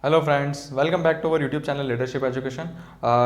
Hello friends, welcome back to our YouTube channel Leadership Education.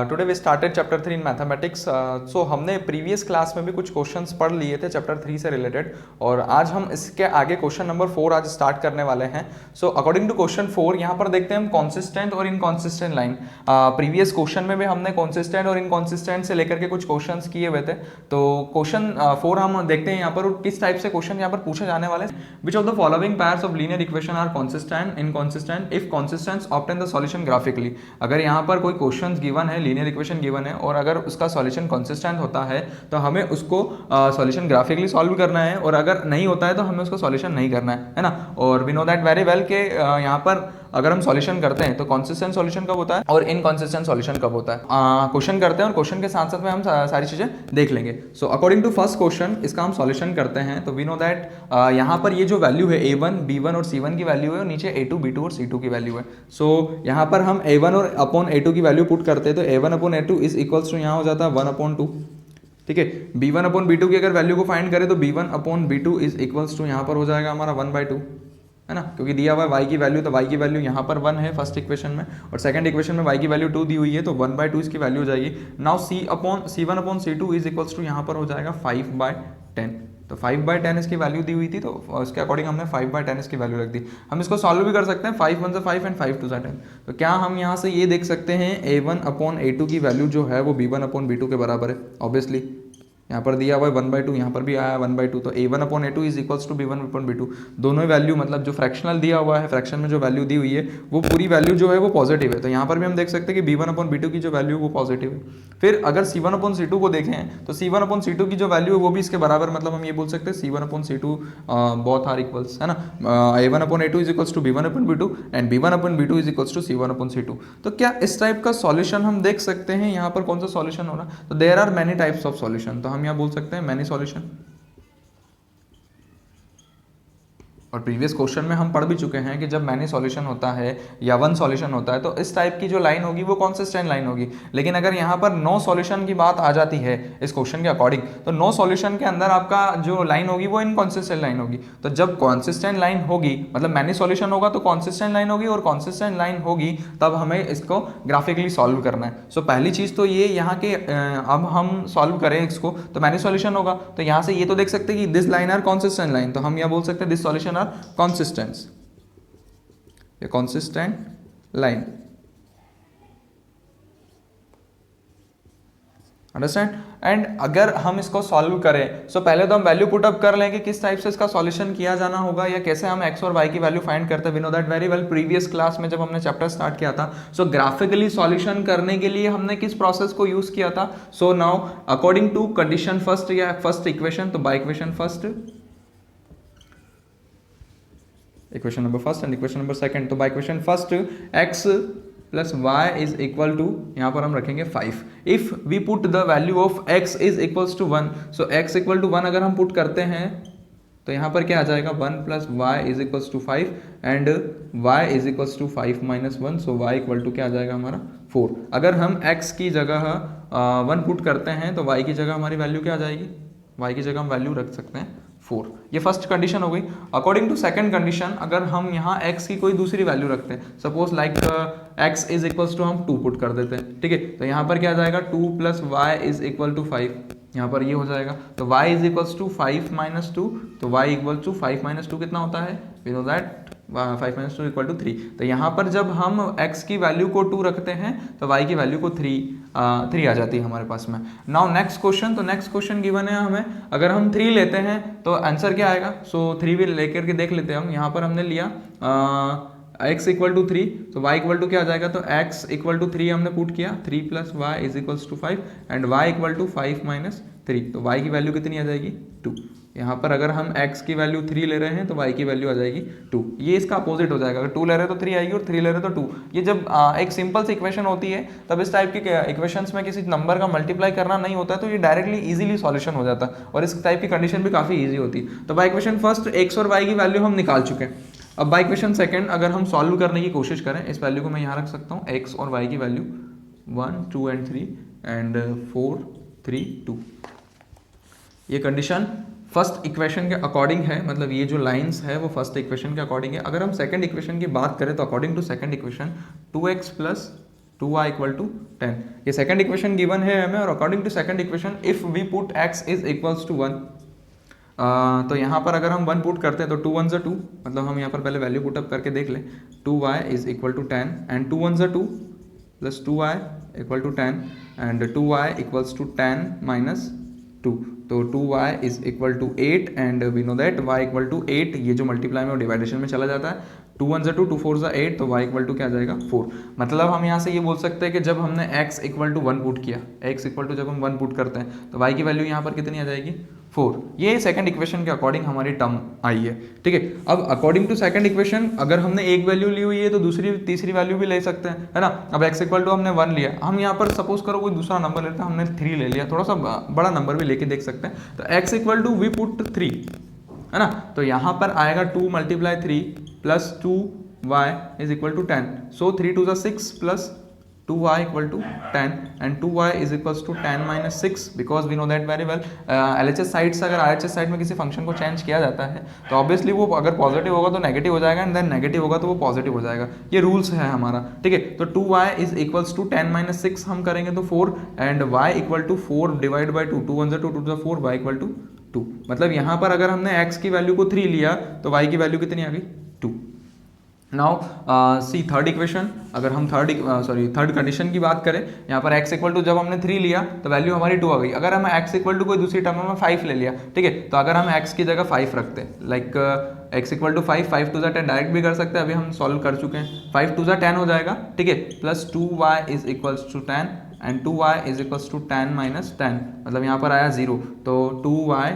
Today we started chapter 3 in mathematics. So हमने previous class में भी कुछ questions पढ़ लिए थे चैप्टर 3 से रिलेटेड और आज हम इसके आगे क्वेश्चन नंबर 4 आज स्टार्ट करने वाले हैं. सो अकॉर्डिंग टू क्वेश्चन 4 यहाँ पर देखते हैं हम कॉन्सिस्टेंट और इनकॉन्सिस्टेंट लाइन. प्रीवियस क्वेश्चन में भी हमने कॉन्सिस्टेंट और इनकॉन्सिस्टेंट से लेकर के कुछ क्वेश्चंस किए हुए थे. तो क्वेश्चन 4 हम देखते हैं यहाँ पर किस टाइप से क्वेश्चन यहाँ पर पूछे जाने वाले. Which of the following pairs of linear equation are consistent inconsistent if consistent obtain the solution graphically. अगर यहाँ पर कोई क्वेश्चन गिवन है, लीनियर इक्वेशन गिवन है और अगर उसका सॉल्यूशन कंसिस्टेंट होता है तो हमें उसको सॉल्यूशन ग्राफिकली सॉल्व करना है और अगर नहीं होता है तो हमें उसको सॉल्यूशन नहीं करना है ना. और we know that very well के यहाँ पर अगर हम सॉल्यूशन करते हैं तो कॉन्सिस्टेंट सॉल्यूशन कब होता है और इनकॉन्सिस्टेंट सॉल्यूशन कब होता है. क्वेश्चन करते हैं और क्वेश्चन के साथ साथ में हम सारी चीजें देख लेंगे. So according to first question इसका हम सॉल्यूशन करते हैं तो वी नो दैट यहाँ पर ये जो वैल्यू है a1 b1 और c1 की वैल्यू है और नीचे a2 b2 और c2 की वैल्यू है. सो यहाँ पर हम a1 और अपॉन a2 की वैल्यू पुट करते हैं तो a1 upon a2 is equals to यहाँ हो जाता है 1 अपॉन 2. ठीक है, b1 अपॉन b2 की अगर वैल्यू को फाइंड करें तो b1 upon b2 is equals to यहाँ पर हो जाएगा हमारा 1/2 है ना, क्योंकि दिया हुआ है y की वैल्यू तो y की वैल्यू यहाँ पर 1 है फर्स्ट इक्वेशन में और सेकंड इक्वेशन में y की वैल्यू 2 दी हुई है तो 1/2 इसकी वैल्यू हो जाएगी. Now c1 upon c2 is equals to यहाँ पर हो जाएगा 5/10. तो 5/10 इसकी वैल्यू दी हुई थी तो उसके अकॉर्डिंग हमने 5/10 इसकी वैल्यू रख दी. हम इसको सॉल्व भी कर सकते हैं 5 1 से 5 एंड 5 2 से 10. तो क्या हम यहाँ से ये देख सकते हैं a1 अपॉन a2 की वैल्यू जो है वो b1 अपॉन b2 के बराबर है. ऑब्वियसली यहाँ पर दिया हुआ है 1/2, यहाँ पर भी आया 1/2 तो a1 upon a2 is equals to b1 upon b2. दोनों ही वैल्यू मतलब जो फ्रैक्शनल दिया हुआ है, फ्रैक्शन में जो वैल्यू दी हुई है वो पूरी वैल्यू जो है वो पॉजिटिव है. तो यहाँ पर भी हम देख सकते हैं कि b1 अपॉन b2 की जो वैल्यू वो पॉजिटिव है. फिर अगर c1 अपॉन c2 को देखें तो c1 अपॉन c2 की जो वैल्यू है वो भी इसके बराबर, मतलब हम ये बोल सकते हैं c1 upon c2 both are equals है ना. a1 upon a2 is equals to b1 upon b2 and b1 upon b2 is equals to c1 upon c2. तो क्या इस टाइप का सॉल्यूशन हम देख सकते हैं यहाँ पर कौन सा सॉल्यूशन हो रहा है. तो there are many types of solution. तो हम यहाँ बोल सकते हैं मैनी सॉल्यूशन. और प्रीवियस क्वेश्चन में हम पढ़ भी चुके हैं कि जब मैनी सॉल्यूशन होता है या वन सॉल्यूशन होता है तो इस टाइप की जो लाइन होगी वो कॉन्सिस्टेंट लाइन होगी. लेकिन अगर यहाँ पर नो सॉल्यूशन की बात आ जाती है इस क्वेश्चन के अकॉर्डिंग तो नो सॉल्यूशन के अंदर आपका जो लाइन होगी वो इनकॉन्सिस्टेंट लाइन होगी. तो जब कॉन्सिस्टेंट लाइन होगी मतलब मैनी सॉल्यूशन होगा तो कॉन्सिस्टेंट लाइन होगी और कॉन्सिस्टेंट लाइन होगी तब हमें इसको ग्राफिकली सॉल्व करना है. सो पहली चीज तो ये यहाँ के अब हम सॉल्व करें इसको तो मैनी सॉल्यूशन होगा. तो यहाँ से ये तो देख सकते हैं कि this line are consistent line, तो हम यह बोल सकते हैं this solution consistence, a consistent line. Understand. And अगर हम इसको सॉल्व करें सो पहले तो हम वैल्यू पुट अप कर लें कि किस टाइप से इसका सॉल्यूशन किया जाना होगा या कैसे हम x और y की वैल्यू फाइंड करते हैं. We know that very well previous class में जब हमने चैप्टर स्टार्ट किया था सो ग्राफिकली सॉल्यूशन करने के लिए हमने किस प्रोसेस को यूज किया था. So now according to condition first या फर्स्ट इक्वेशन तो by equation first, equation number first and equation number second. तो by equation first x plus y is equal to यहाँ पर हम रखेंगे 5. If we put the value of x is equals to 1 so x equal to 1 अगर हम put करते हैं तो यहाँ पर क्या आ जाएगा 1 plus y is equals to 5 and y is equals to 5 minus 1 so y equal to क्या आ जाएगा हमारा 4. अगर हम x की जगह 1 पुट करते हैं तो y की जगह हमारी वैल्यू क्या आ जाएगी, y की जगह हम वैल्यू रख सकते हैं 4. ये फर्स्ट कंडीशन हो गई. अकॉर्डिंग टू सेकंड कंडीशन अगर हम यहाँ x की कोई दूसरी वैल्यू रखते हैं suppose like x is equals to हम 2 पुट कर देते हैं. ठीक है, तो यहाँ पर क्या आ जाएगा 2 plus y is equal to 5. यहाँ पर ये हो जाएगा तो y is equals to 5 minus 2 तो y इक्वल टू 5 माइनस 2 कितना होता है, we know that 5 minus 2 equal to 3. तो यहाँ पर जब हम x की वैल्यू को 2 रखते हैं तो y की वैल्यू को 3 आ जाती है हमारे पास में. नाउ नेक्स्ट क्वेश्चन, तो नेक्स्ट क्वेश्चन गिवन है हमें, अगर हम 3 लेते हैं तो आंसर क्या आएगा. सो 3 भी लेकर के देख लेते हैं हम. यहाँ पर हमने लिया x इक्वल टू 3 तो y इक्वल टू क्या आ जाएगा, तो x इक्वल टू 3 हमने पुट किया 3 plus y is equals to 5 and y equal to 5 minus 3 तो y की वैल्यू कितनी आ जाएगी 2. यहाँ पर अगर हम x की वैल्यू 3 ले रहे हैं तो y की वैल्यू आ जाएगी 2. ये इसका अपोजिट हो जाएगा, अगर 2 ले रहे हैं तो 3 आएगी और 3 ले रहे हैं तो 2. ये जब एक सिंपल सी इक्वेशन होती है तब इस टाइप की इक्वेशंस में किसी नंबर का मल्टीप्लाई करना नहीं होता है तो ये डायरेक्टली इजीली सॉल्यूशन हो जाता है और इस टाइप की कंडीशन भी काफी ईजी होती है. तो बाय इक्वेशन फर्स्ट x और y की वैल्यू हम निकाल चुके हैं. अब बाय इक्वेशन सेकंड अगर हम सॉल्व करने की कोशिश करें, इस वैल्यू को मैं यहाँ रख सकता हूँ x और y की वैल्यू 1 2 एंड 3 एंड 4 3 2. ये कंडीशन फर्स्ट इक्वेशन के अकॉर्डिंग है, मतलब ये जो लाइंस है वो फर्स्ट इक्वेशन के अकॉर्डिंग है। अगर हम सेकंड इक्वेशन की बात करें तो according to second equation 2x plus 2y equal to 10, ये सेकंड इक्वेशन गिवन है हमें। और according to second equation if we put x is equals to 1, तो यहाँ पर अगर हम 1 पुट करते हैं तो 2 1 2, मतलब हम यहाँ पर पहले वैल्यू पुटअप करके देख लें। 2y is equal to 10 and 2 1 2 plus 2y equal to 10 and 2y equals to 10 minus 2, तो 2y is equal to 8 and we know that y equal to 8, ये जो मल्टीप्लाई में और डिवाइडेशन में चला जाता है। 2 1 2 2 4 8, तो y इक्वल टू क्या आ जाएगा 4। मतलब हम यहाँ से ये बोल सकते हैं कि जब हमने x इक्वल टू 1 पुट किया, x इक्वल टू जब हम 1 पुट करते हैं तो y की वैल्यू यहाँ पर कितनी आ जाएगी 4। ये सेकंड इक्वेशन के अकॉर्डिंग हमारी टर्म आई है, ठीक है। अब अकॉर्डिंग टू सेकंड इक्वेशन अगर हमने एक वैल्यू ली हुई है तो दूसरी तीसरी वैल्यू भी ले सकते हैं, है ना। अब x इक्वल टू हमने 1 लिया, हम यहाँ पर सपोज करो कोई दूसरा नंबर लेते हैं, हमने 3 ले लिया, थोड़ा सा बड़ा नंबर भी लेके देख सकते हैं। तो x equal to we put 3, है ना, तो यहाँ पर आएगा 2 multiply 3 plus 2y is equal to 10, so 3 2 6 plus 2y equal to 10 and 2y is equals to 10 minus 6, because we know that very well LHS side से अगर RHS साइड में किसी फंक्शन को चेंज किया जाता है तो ऑब्वियसली वो अगर पॉजिटिव होगा तो नेगेटिव हो जाएगा एंड देन नेगेटिव होगा तो वो पॉजिटिव हो जाएगा। ये रूल्स है हमारा, ठीक है। तो 2y is equals to 10 minus 6 हम करेंगे तो 4 and y equal to 4 divide by 2, 2 1 2 2 4, y equal to 2। मतलब यहाँ पर अगर हमने x की वैल्यू को 3 लिया तो y की वैल्यू कितनी आ गई 2। नाउ सी थर्ड इक्वेशन, अगर हम थर्ड कंडीशन की बात करें, यहाँ पर x इक्वल टू जब हमने 3 लिया तो वैल्यू हमारी 2 आ गई। अगर हम x इक्वल टू कोई दूसरी टर्म में 5 ले लिया, ठीक है, तो अगर हम x की जगह 5 रखते हैं, like x equal to 5, 5 two 10 direct भी कर सकते हैं, अभी हम सॉल्व कर चुके हैं। 5 टू 10 हो जाएगा, ठीक है, plus 2y is equals to 10 and 2y is equals to 10 minus 10, मतलब यहाँ पर आया 0, तो 2y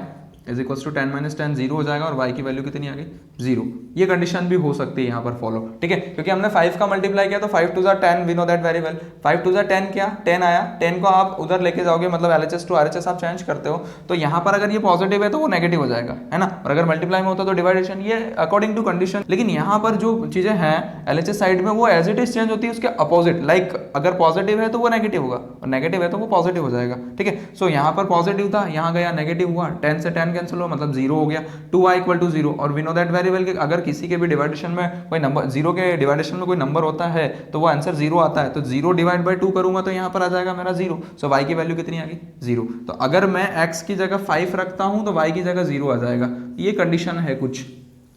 is equals to 10 minus 10 0 हो जाएगा और y की वैल्यू कितनी आ गई 0। ये कंडीशन भी हो सकती है यहाँ पर फॉलो, ठीक है, क्योंकि हमने 5 का मल्टीप्लाई किया तो 5 two 10, we know that very well. 5 two 10 क्या 10 आया, 10 को आप उधर लेके जाओगे, मतलब LHS टू RHS आप चेंज करते हो, तो यहाँ पर अगर ये पॉजिटिव है तो वो नेगेटिव हो जाएगा, है ना, और अगर मल्टीप्लाई में होता तो डिवाइडेशन, ये अकॉर्डिंग टू कंडीशन। लेकिन यहाँ पर जो चीजें हैं LHS साइड में वो एज इट इज चेंज होती है उसके अपोजिट, लाइक अगर पॉजिटिव है तो वो नेगेटिव होगा और नेगेटिव है तो वो पॉजिटिव हो जाएगा, ठीक है। सो यहाँ पर पॉजिटिव था, यहाँ गया नेगेटिव हुआ, 10 से 10 कैंसिल हुआ, मतलब 0 हो गया, 2y इक्वल टू 0। और we know that very well कि अगर किसी के भी डिवाइडेशन में कोई नंबर 0 के डिवाइडेशन में कोई नंबर होता है तो वो आंसर 0 आता है, तो 0 डिवाइड बाई 2 करूंगा तो यहाँ पर आ जाएगा मेरा 0। सो y की वैल्यू कितनी आ गई 0। तो अगर मैं x की जगह 5 रखता हूं तो y की जगह 0 आ जाएगा। ये कंडीशन है कुछ,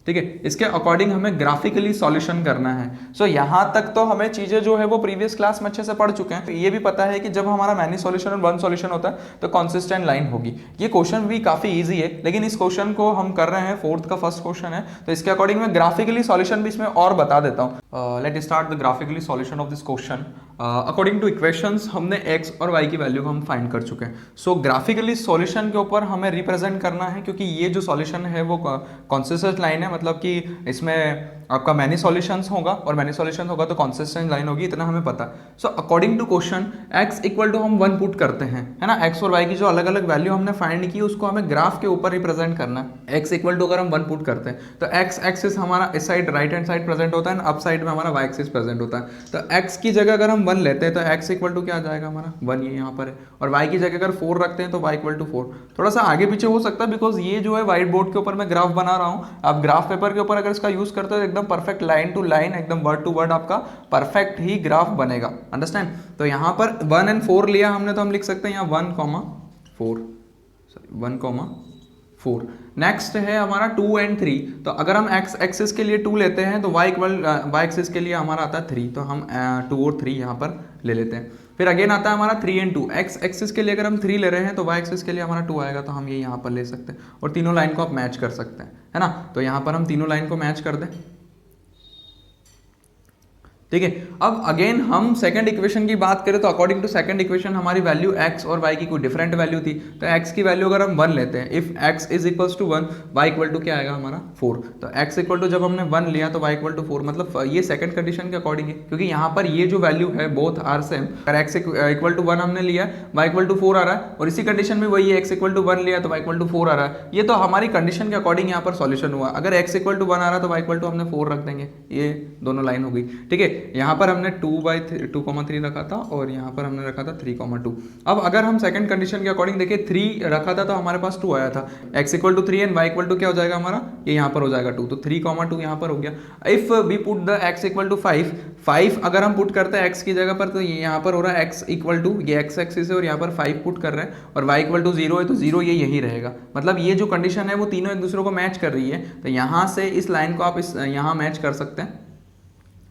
ठीक है। इसके अकॉर्डिंग हमें ग्राफिकली सॉल्यूशन करना है। सो यहाँ तक तो हमें चीजें जो है वो प्रीवियस क्लास में अच्छे से पढ़ चुके हैं। तो ये भी पता है कि जब हमारा मैनी सॉल्यूशन और वन सॉल्यूशन होता है तो कंसिस्टेंट लाइन होगी। ये क्वेश्चन भी काफी इजी है, लेकिन इस क्वेश्चन को हम कर रहे हैं, फोर्थ का फर्स्ट क्वेश्चन है, तो इसके अकॉर्डिंग मैं ग्राफिकली सॉल्यूशन भी इसमें और बता देता हूँ। Let start the graphically solution of this question. According two equations हमने x और y की वैल्यू को हम फाइंड कर चुके हैं। सो ग्राफिकली सॉल्यूशन के ऊपर हमें रिप्रेजेंट करना है, क्योंकि ये जो सॉल्यूशन है वो कंसिस्टेंट लाइन है, मतलब कि इसमें आपका मैनी सॉल्यूशंस होगा और मैनी सॉल्यूशन होगा तो कंसिस्टेंट लाइन होगी, इतना हमें पता। So according to question x equal to हम 1 पुट करते हैं, है ना, x और y की जो अलग अलग वैल्यू हमने फाइंड की उसको हमें ग्राफ के ऊपर रिप्रेजेंट करना है। x इक्वल टू अगर हम 1 पुट करते हैं तो x एक्सिस हमारा इस side right hand side present होता है, अप साइड में हमारा y एक्सिस प्रेजेंट होता है। तो x की जगह अगर हम 1 लेते हैं तो x इक्वल टू क्या आ जाएगा हमारा 1, ये यहाँ पर है, और y की जगह अगर 4 रखते हैं तो y इक्वल टू 4। थोड़ा सा आगे पीछे हो सकता है बिकॉज ये जो है व्हाइट बोर्ड के ऊपर मैं ग्राफ बना रहा हूँ। आप ग्राफ पेपर के ऊपर अगर इसका यूज करते हो तो एकदम परफेक्ट लाइन टू लाइन, एकदम वर्ड टू वर्ड आपका परफेक्ट ही ग्राफ बनेगा, अंडरस्टैंड। तो यहाँ पर 1 and 4 लिया हमने तो हम लिख सकते हैं यहाँ 1,4। नेक्स्ट है हमारा 2 and 3। तो अगर हम x एक्सिस के लिए 2 लेते हैं तो y एक्सिस के लिए हमारा आता है 3, तो हम 2 और 3 यहाँ पर ले लेते हैं। फिर अगेन आता है हमारा 3 and 2। x एक्सिस के लिए अगर हम 3 ले रहे हैं तो y एक्सिस के लिए हमारा 2 आएगा, तो हम ये यहाँ पर ले सकते हैं और तीनों लाइन को आप मैच कर सकते हैं, है ना। तो यहाँ पर हम तीनों लाइन को मैच कर दें, ठीक है। अब अगेन हम सेकंड इक्वेशन की बात करें तो अकॉर्डिंग टू सेकंड इक्वेशन हमारी वैल्यू x और y की कोई डिफरेंट वैल्यू थी, तो x की वैल्यू अगर हम 1 लेते हैं, if x is equals to 1, y equal to क्या आएगा हमारा 4। तो x इक्वल टू जब हमने 1 लिया तो y इक्वल टू 4, मतलब ये सेकंड कंडीशन के अकॉर्डिंग है, क्योंकि यहाँ पर ये जो वैल्यू है बोथ आर सेम। अगर x इक्वल टू 1 हमने लिया, y इक्वल टू 4 आ रहा है, और इसी कंडीशन में वही है, x इक्वल टू 1 लिया तो y इक्वल टू 4 आ रहा है। ये तो हमारी कंडीशन के अकॉर्डिंग यहाँ पर सॉल्यूशन हुआ। अगर x इक्वल टू 1 आ रहा है तो y इक्वल टू हमने 4 रख देंगे, ये दोनों लाइन हो गई, ठीक है। यहाँ पर हमने 2/2,3 रखा था और यहाँ पर हमने रखा था 3,2। अब अगर हम सेकंड कंडीशन के अकॉर्डिंग देखें 3 रखा था तो हमारे पास 2 आया था, x=3 एंड y= क्या हो जाएगा हमारा, ये यहाँ पर हो जाएगा 2, तो 3,2 यहाँ पर हो गया। If we put the x=5, 5 अगर हम पुट करते हैं x की जगह पर तो ये यहाँ पर हो रहा है ये x एक्सिस है और यहाँ पर 5 पुट कर रहे हैं और y=0 है तो 0 ये यही रहेगा। मतलब ये जो कंडीशन है वो तीनों एक दूसरे को मैच कर रही है, तो यहाँ से इस लाइन को आप इस यहाँ मैच कर सकते हैं।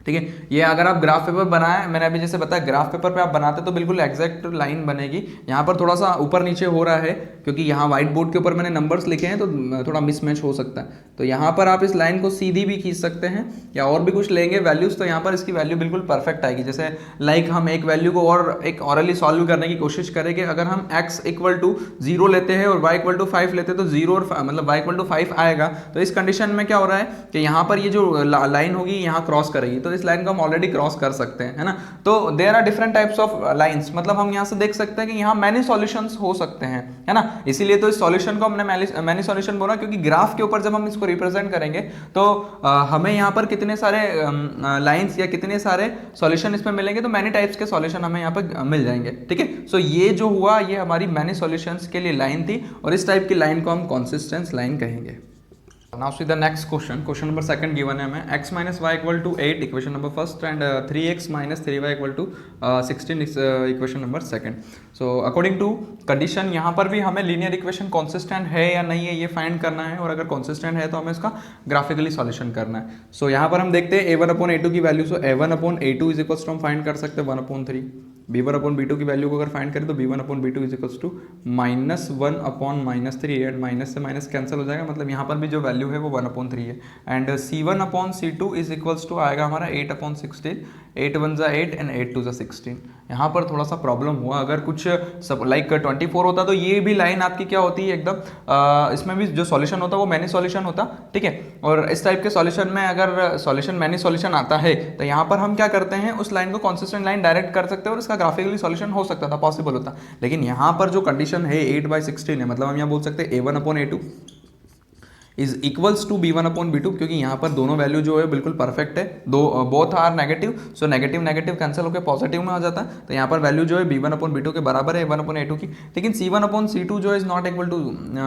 ठीक है, ये अगर आप ग्राफ पेपर बनाए, मैंने अभी जैसे बताया ग्राफ पेपर पे आप बनाते तो बिल्कुल एग्जैक्ट लाइन बनेगी। यहाँ पर थोड़ा सा ऊपर नीचे हो रहा है क्योंकि यहाँ व्हाइट बोर्ड के ऊपर मैंने नंबर्स लिखे हैं तो थोड़ा मिसमैच हो सकता है। तो यहाँ पर आप इस लाइन को सीधी भी खींच सकते हैं या और भी कुछ लेंगे वैल्यूज, तो यहाँ पर इसकी वैल्यू बिल्कुल परफेक्ट आएगी। जैसे लाइक हम एक वैल्यू को और एक ऑरली सॉल्व करने की कोशिश करेंगे, अगर हम x=0 लेते हैं और y=5 लेते हैं तो 0 और मतलब y=5 आएगा। तो इस कंडीशन में क्या हो रहा है कि यहाँ पर ये जो लाइन होगी यहाँ क्रॉस करेगी, तो इस लाइन को हम ऑलरेडी क्रॉस कर सकते हैं, है ना। तो there are different types of lines, मतलब हम यहाँ से देख सकते हैं कि यहाँ मैनी सॉल्यूशंस हो सकते हैं, है ना। इसीलिए तो इस सॉल्यूशन को हमने मैनी सॉल्यूशन बोला, क्योंकि ग्राफ के ऊपर जब हम इसको रिप्रेजेंट करेंगे तो हमें यहाँ पर कितने सारे लाइंस या कितने सारे सॉल्यूशन इसमें मिलेंगे, तो मैनी टाइप्स के सॉल्यूशन हमें यहाँ पर मिल जाएंगे। ठीक है, सो ये जो हुआ ये हमारी मैनी सॉल्यूशंस के लिए लाइन थी और इस टाइप की लाइन को हम कंसिस्टेंस लाइन कहेंगे। Now see the next question number second given है हमें x minus y equal to 8 equation number first and 3x minus 3y equal to 16 equation number second. So according to condition यहाँ पर भी हमें linear equation consistent है या नहीं है ये फाइंड करना है, और अगर consistent है तो हमें इसका ग्राफिकली सॉल्यूशन करना है। सो यहाँ पर हम देखते हैं a1/a2 की value, so a1/a2 is equals to हम फाइंड कर सकते हैं 1/3, b1/b2 की वैल्यू को अगर फाइंड करें तो b1/b2 is equals to -1/-3 and minus से माइनस कैंसिल हो जाएगा, मतलब यहाँ पर भी जो वैल्यू है वो 1/3 है। And c1/c2 is equals to आएगा हमारा 8/16, 8 1 जा 8 एंड 8 2 जा 16। यहाँ पर थोड़ा सा प्रॉब्लम हुआ, अगर कुछ सब लाइक 24 होता तो ये भी लाइन आपकी क्या होती है एकदम इसमें भी जो सॉल्यूशन होता वो मैनी सॉल्यूशन होता। ठीक है, और इस टाइप के सॉल्यूशन में अगर सॉल्यूशन मैनी सॉल्यूशन आता है तो यहाँ पर हम क्या करते हैं उस लाइन को कॉन्सिस्टेंट लाइन डायरेक्ट कर सकते हैं और इसका ग्राफिकली सॉल्यूशन हो सकता था, पॉसिबल होता। लेकिन यहाँ पर जो कंडीशन है 8/16 है, मतलब हम यहाँ बोल सकते हैं a1/a2 is equals to b1/b2, क्योंकि यहाँ पर दोनों वैल्यू जो है बिल्कुल परफेक्ट है, दो both are negative, so negative negative cancel होकर पॉजिटिव में आ जाता है। तो यहाँ पर वैल्यू जो है b1/b2 के बराबर है a1/a2 की। लेकिन c1/c2 जो is not equal to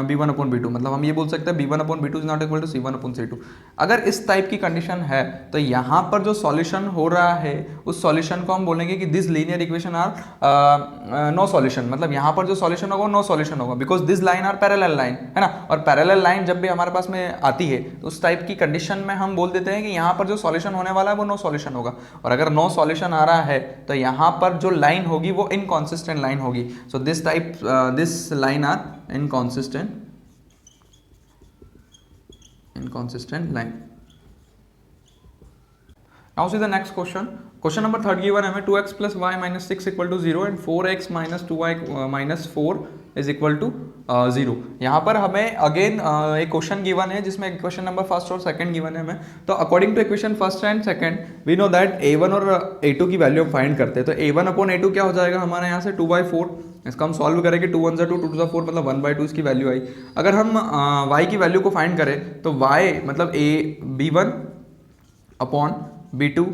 b1/b2, मतलब हम ये बोल सकते हैं b1/b2 is not equal to c1/c2। अगर इस टाइप की कंडीशन है तो यहाँ पर जो सॉल्यूशन हो रहा है उस सॉल्यूशन को हम बोलेंगे कि this linear equation are no solution, मतलब यहाँ पर जो सॉल्यूशन होगा नो सॉल्यूशन होगा, because this line are parallel line, है ना। और पैरेलल लाइन जब भी हमारे पास में आती है तो उस टाइप की कंडीशन में हम बोल देते हैं कि यहाँ पर जो सॉल्यूशन होने वाला है वो नो सॉल्यूशन होगा, और अगर नो सॉल्यूशन आ रहा है तो यहाँ पर जो लाइन होगी वो इनकॉन्सिस्टेंट लाइन होगी। So this line are inconsistent line. Now see the next question. Question number third given है हमें 2x plus y minus 6 equal to 0 and 4x minus 2y minus 4 is equal to 0। यहाँ पर हमें again एक question given है जिसमें equation number first और second given है हमें। तो according to equation first and second we know that a1 और a2 की वैल्यू हम फाइंड करते हैं। तो a1/a2 क्या हो जाएगा हमारे यहाँ से 2/4, इसका हम सॉल्व करेंगे 2 1 जा 2 2 2 जा 4, मतलब 1/2 इसकी वैल्यू आई। अगर हम y की वैल्यू को फाइंड करें तो y मतलब b1/b2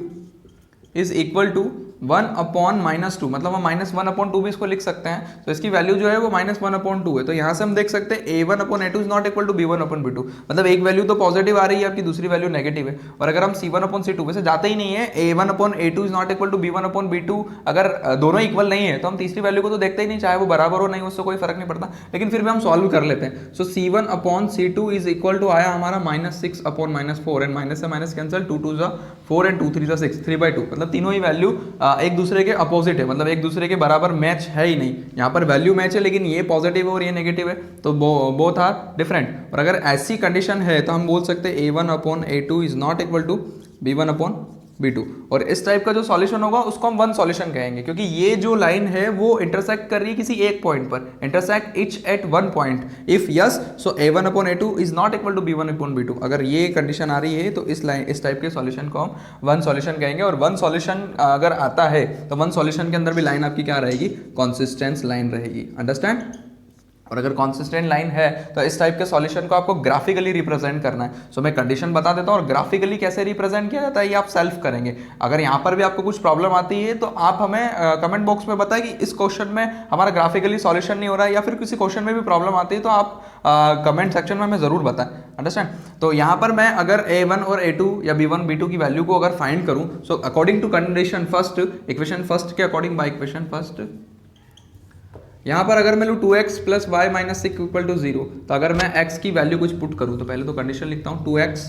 इज इक्वल टू 1/-2, मतलब हम -1/2 भी इसको लिख सकते हैं। तो इसकी वैल्यू जो है वो -1/2 है। तो यहाँ से हम देख सकते हैं a1/a2 is not equal to b1/b2, मतलब एक वैल्यू तो पॉजिटिव आ रही है आपकी, दूसरी वैल्यू नेगेटिव है। और अगर हम c1/c2 वैसे जाते ही नहीं है, a1/a2 is not equal to b1/b2, अगर दोनों इक्वल नहीं है तो हम तीसरी वैल्यू को तो देखते ही नहीं, चाहे वो बराबर हो नहीं उससे कोई फर्क नहीं पड़ता, लेकिन फिर भी हम सॉल्व कर लेते हैं। सो c1/c2 इज इक्वल टू आया हमारा -6/-4 एंड माइनस से माइनस कैंसिल, 2 2 जा 4 एंड 2 3 जा 6, 3/2, मतलब तीनों ही वैल्यू एक दूसरे के अपोजिट है, मतलब एक दूसरे के बराबर मैच है ही नहीं। यहाँ पर वैल्यू मैच है लेकिन ये पॉजिटिव है और ये नेगेटिव है, तो बोथ आर डिफरेंट। और अगर ऐसी कंडीशन है तो हम बोल सकते हैं a1/a2 is not equal to b1/b2, और इस टाइप का जो सॉल्यूशन होगा उसको हम वन सॉल्यूशन कहेंगे, क्योंकि ये जो लाइन है वो इंटरसेक्ट कर रही है किसी एक पॉइंट पर, intersect each at one point. If yes so a1/a2 is not equal to b1/b2। अगर ये कंडीशन आ रही है तो इस टाइप के सॉल्यूशन को हम वन सॉल्यूशन कहेंगे, और वन सॉल्यूशन अगर आता है तो वन सॉल्यूशन के अंदर भी लाइन आपकी क्या रहेगी, कंसिस्टेंस लाइन रहेगी। अंडरस्टैंड? और अगर कॉन्सिस्टेंट लाइन है तो इस टाइप के सॉल्यूशन को आपको ग्राफिकली रिप्रेजेंट करना है। सो मैं कंडीशन बता देता हूँ और ग्राफिकली कैसे रिप्रेजेंट किया जाता है ये आप सेल्फ करेंगे। अगर यहाँ पर भी आपको कुछ प्रॉब्लम आती है तो आप हमें कमेंट बॉक्स में बताएं कि इस क्वेश्चन में हमारा ग्राफिकली सॉल्यूशन नहीं हो रहा है, या फिर किसी क्वेश्चन में भी प्रॉब्लम आती है तो आप कमेंट सेक्शन में हमें जरूर बताएं। अंडरस्टैंड। तो यहाँ पर मैं अगर a1 और a2 या b1 b2 की वैल्यू को अगर फाइंड करूँ, so according to condition first, equation first के अकॉर्डिंग बाय इक्वेशन फर्स्ट, यहाँ पर अगर मैं लूँ 2x plus Y minus 6 equal to 0, तो अगर मैं x की वैल्यू कुछ पुट करूँ तो पहले तो कंडीशन लिखता हूँ 2x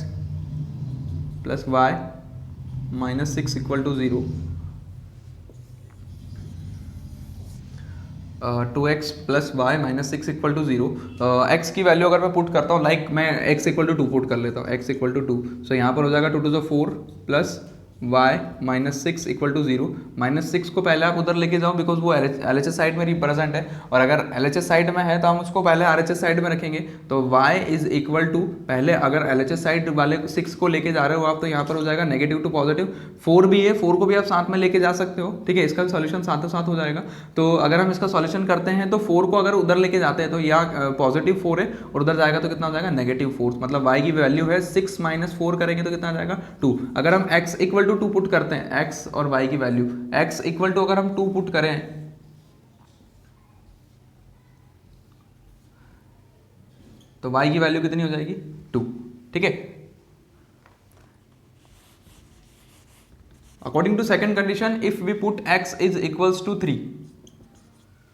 plus Y minus 6 equal to 0, 2x plus Y minus 6 equal to 0, x की वैल्यू अगर मैं पुट करता हूँ, लाइक मैं x इक्वल टू 2 पुट कर लेता हूँ, x इक्वल टू 2, सो यहाँ पर हो जाएगा 2 to 4 plus y minus 6 equal to 0। Minus 6 को पहले आप उधर लेके जाओ बिकॉज वो LHS साइड में रिप्रेजेंट है, और अगर LHS साइड में है तो हम उसको पहले RHS साइड में रखेंगे। तो y इज इक्वल टू, पहले अगर LHS साइड वाले 6 को लेके जा रहे हो आप तो यहाँ पर हो जाएगा नेगेटिव टू पॉजिटिव। 4 भी है, 4 को भी आप साथ में लेके जा सकते हो, ठीक है, इसका सॉल्यूशन साथ साथ हो जाएगा। तो अगर हम इसका सॉल्यूशन करते हैं तो 4 को अगर उधर लेके जाते हैं तो या पॉजिटिव 4 है और उधर जाएगा तो कितना हो जाएगा नेगेटिव 4, मतलब y की वैल्यू है 6 माइनस 4 करेंगे तो कितना आ जाएगा 2। अगर हम x इक्वल टू 2 पुट करते हैं, x और y की वैल्यू, x इक्वल टू अगर हम 2 पुट करें तो y की वैल्यू कितनी हो जाएगी 2, ठीक है। According to second condition, if we put x is equals to 3,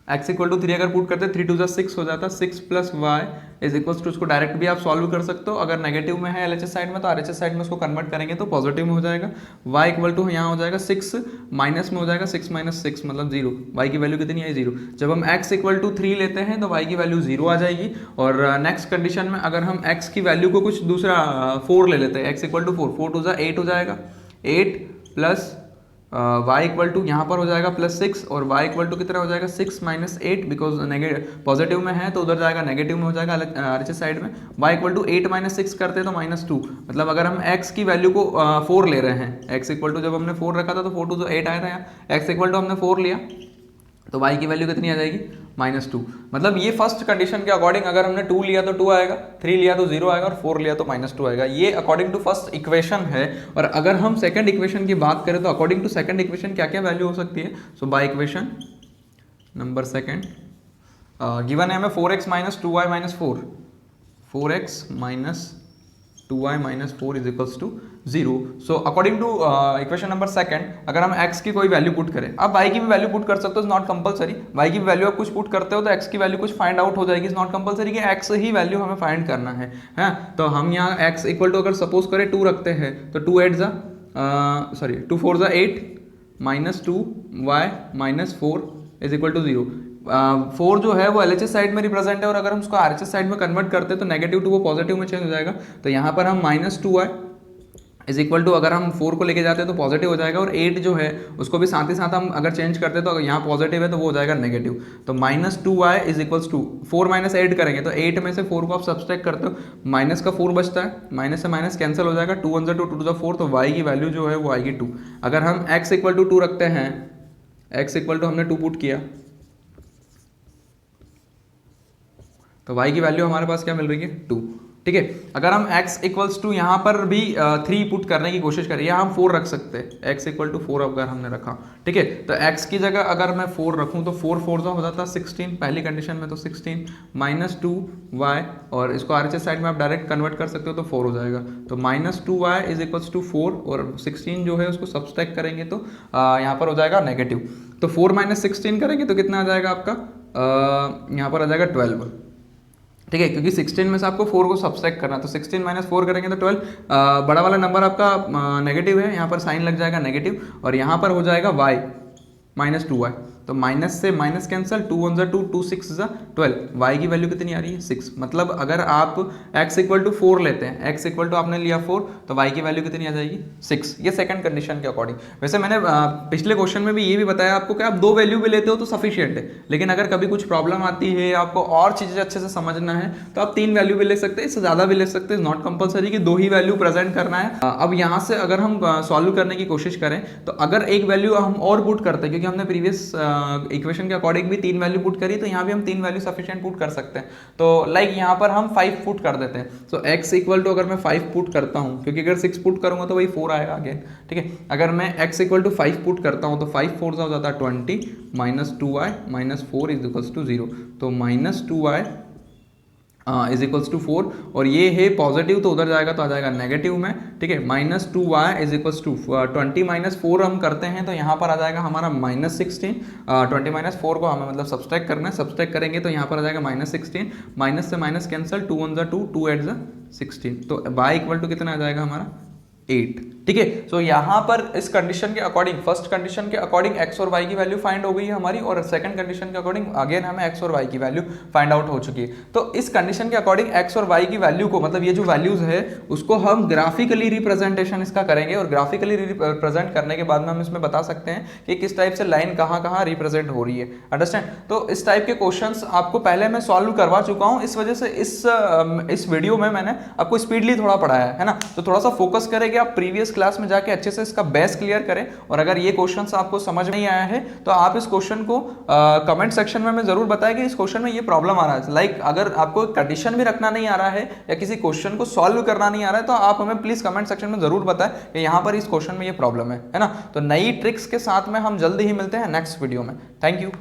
x equal to 3 अगर पुट करते 3 टू 6 हो जाता, 6 plus y is equals to, उसको डायरेक्ट भी आप सॉल्व कर सकते हो। अगर नेगेटिव में है LHS साइड में तो RHS साइड में उसको कन्वर्ट करेंगे तो पॉजिटिव में हो जाएगा। y इक्वल टू यहाँ हो जाएगा 6 माइनस में हो जाएगा 6 माइनस 6 मतलब 0, y की वैल्यू कितनी है 0। जब हम x इक्वल टू 3 लेते हैं तो y की वैल्यू 0 आ जाएगी। और नेक्स्ट कंडीशन में अगर हम x की वैल्यू को कुछ दूसरा 4 ले लेते हैं, x इक्वल टू 4, 4 टू 8 हो जाएगा, 8 प्लस y इक्वल टू यहाँ पर हो जाएगा प्लस 6 और y इक्वल टू कितना हो जाएगा 6 माइनस 8, बिकॉज नेगेटिव पॉजिटिव में है तो उधर जाएगा नेगेटिव में हो जाएगा RHS साइड में। y इक्वल टू 8 माइनस 6 करते हैं तो माइनस 2, मतलब अगर हम x की वैल्यू को 4 ले रहे हैं, x इक्वल टू जब हमने 4 रखा था तो 4 टू 8 आया था, यहाँ x इक्वल टू हमने 4 लिया तो y की वैल्यू कितनी आ जाएगी -2। मतलब ये फर्स्ट कंडीशन के अकॉर्डिंग अगर हमने 2 लिया तो 2 आएगा, 3 लिया तो 0 आएगा और 4 लिया तो -2 आएगा। ये अकॉर्डिंग टू फर्स्ट इक्वेशन है। और अगर हम सेकंड इक्वेशन की बात करें तो अकॉर्डिंग टू सेकंड इक्वेशन क्या क्या वैल्यू हो सकती है। So by equation number second given है हमें 4x minus 2y minus 4, 4x minus 2y minus 4 is equals to 0। So according to equation number second अगर हम x की कोई वैल्यू पुट करें, आप y की भी वैल्यू पुट कर सकते हो, इज नॉट कंपलसरी। y की वैल्यू आप कुछ पुट करते हो तो x की वैल्यू कुछ फाइंड आउट हो जाएगी, इज नॉट कंपलसरी कि x ही वैल्यू हमें फाइंड करना है। तो हम यहाँ x इक्वल टू अगर सपोज करें 2 रखते हैं तो 2 8 जा 2 4 जा 8 minus 2y minus 4 is equal to 0। 4 जो है वो LHS साइड में रिप्रेजेंट है और अगर हम उसको RHS साइड में कन्वर्ट करते हैं तो नेगेटिव टू वो पॉजिटिव में चेंज हो जाएगा। तो यहाँ पर हम -2y इज इक्वल टू अगर हम 4 को लेके जाते हैं तो पॉजिटिव हो जाएगा, और 8 जो है उसको भी साथ ही साथ हम अगर चेंज करते हैं तो अगर यहाँ पॉजिटिव है तो वो हो जाएगा नेगेटिव। तो -2y is equals to 4 minus 8 करेंगे तो 8 में से 4 को आप सब्सट्रैक्ट करते हो, माइनस का 4 बचता है, माइनस से माइनस कैंसिल हो जाएगा, 2 1 2 2 टू 4, तो y की वैल्यू जो है वो आएगी 2। अगर हम x इक्वल टू 2 रखते हैं, x इक्वल टू हमने 2 पुट किया तो y की वैल्यू हमारे पास क्या मिल रही है 2, ठीक है। अगर हम x इक्वल्स टू यहाँ पर भी 3 पुट करने की कोशिश करें, यहाँ हम 4 रख सकते हैं, x इक्वल टू 4 अगर हमने रखा, ठीक है, तो x की जगह अगर मैं 4 रखूँ तो 4 4 हो जाता 16 पहली कंडीशन में, तो 16 -2y और इसको RHS साइड में आप डायरेक्ट कन्वर्ट कर सकते हो तो 4 हो जाएगा। तो -2y इज इक्वल्स टू 4 और 16 जो है उसको सब्सट्रैक्ट करेंगे तो यहाँ पर हो जाएगा नेगेटिव। तो 4 माइनस 16 करेंगे तो कितना आ जाएगा आपका, यहाँ पर आ जाएगा 12, ठीक है, क्योंकि 16 में से आपको 4 को सब्सट्रैक्ट करना, तो 16 माइनस 4 करेंगे तो 12, बड़ा वाला नंबर आपका नेगेटिव है, यहाँ पर साइन लग जाएगा नेगेटिव और यहाँ पर हो जाएगा y -2y, तो माइनस से माइनस कैंसिल, 2 1 2 2 6 12, y की वैल्यू कितनी आ रही है 6। मतलब अगर आप x इक्वल टू 4 लेते हैं, x इक्वल टू आपने लिया 4 तो y की वैल्यू कितनी आ जाएगी 6। ये सेकंड कंडीशन के अकॉर्डिंग। वैसे मैंने पिछले क्वेश्चन में भी ये भी बताया आपको कि आप 2 वैल्यू भी लेते हो तो सफिशियंट है, लेकिन अगर कभी कुछ प्रॉब्लम आती है, आपको और चीज़ें अच्छे से समझना है तो आप 3 वैल्यू भी ले सकते हैं, इससे ज़्यादा भी ले सकते हैं, नॉट कंपलसरी कि 2 ही वैल्यू प्रेजेंट करना है। अब यहाँ से अगर हम सॉल्व करने की कोशिश करें तो अगर एक वैल्यू हम और पुट करते हैं, क्योंकि हमने प्रीवियस इक्वेशन के अकॉर्डिंग भी 3 वैल्यू पुट करी, तो यहाँ भी हम 3 वैल्यू सफिशिएंट पुट कर सकते हैं। तो लाइक यहाँ पर हम 5 पुट कर देते हैं। सो x इक्वल टू अगर मैं 5 पुट करता हूँ, क्योंकि अगर 6 पुट करूँगा तो वही 4 आएगा अगेन, ठीक है। अगर मैं x इक्वल टू 5 पुट करता हूँ तो 5 4 हो जाता है 20 minus 2y minus 4 is equals to 0, तो minus 2y is equals to 4, और ये है पॉजिटिव तो उधर जाएगा तो आ जाएगा नेगेटिव में, ठीक है। Minus 2y is equals to 20 minus 4 हम करते हैं तो यहाँ पर आ जाएगा हमारा माइनस 16, 20 माइनस 4 को हमें मतलब सब्सट्रैक्ट करना है, सब्सट्रैक्ट करेंगे तो यहाँ पर आ जाएगा माइनस 16, माइनस से माइनस कैंसिल, 2 1 2, 2 8 16, तो y इक्वल टू कितना आ जाएगा हमारा 8, ठीक है। सो यहाँ पर इस कंडीशन के अकॉर्डिंग, फर्स्ट कंडीशन के अकॉर्डिंग x और y की वैल्यू फाइंड हो गई है हमारी, और सेकंड कंडीशन के अकॉर्डिंग अगेन हमें x और y की वैल्यू फाइंड आउट हो चुकी है। तो इस कंडीशन के अकॉर्डिंग x और y की वैल्यू को, मतलब ये जो वैल्यूज है उसको हम ग्राफिकली रिप्रेजेंटेशन इसका करेंगे, और ग्राफिकली रिप्रेजेंट करने के बाद में हम इसमें बता सकते हैं कि किस टाइप से लाइन कहाँ कहाँ रिप्रेजेंट हो रही है, अंडरस्टैंड। तो इस टाइप के क्वेश्चंस आपको पहले मैं सॉल्व करवा चुका हूँ, इस वजह से इस वीडियो में मैंने आपको स्पीडली थोड़ा पढ़ाया है ना। तो थोड़ा सा फोकस करें कि आप प्रीवियस क्लास में जाके अच्छे से इसका बेस क्लियर करें, और अगर ये क्वेश्चंस आपको समझ नहीं आया है तो आप इस क्वेश्चन को कमेंट सेक्शन में जरूर बताएं कि इस क्वेश्चन में ये प्रॉब्लम आ रहा है। लाइक अगर आपको कंडीशन भी रखना नहीं आ रहा है या किसी क्वेश्चन को सॉल्व करना नहीं आ रहा है तो आप हमें प्लीज कमेंट सेक्शन में जरूर बताएं कि यहाँ पर इस क्वेश्चन में ये प्रॉब्लम है ना। तो नई ट्रिक्स के साथ में हम जल्दी ही मिलते हैं नेक्स्ट वीडियो में। Thank you.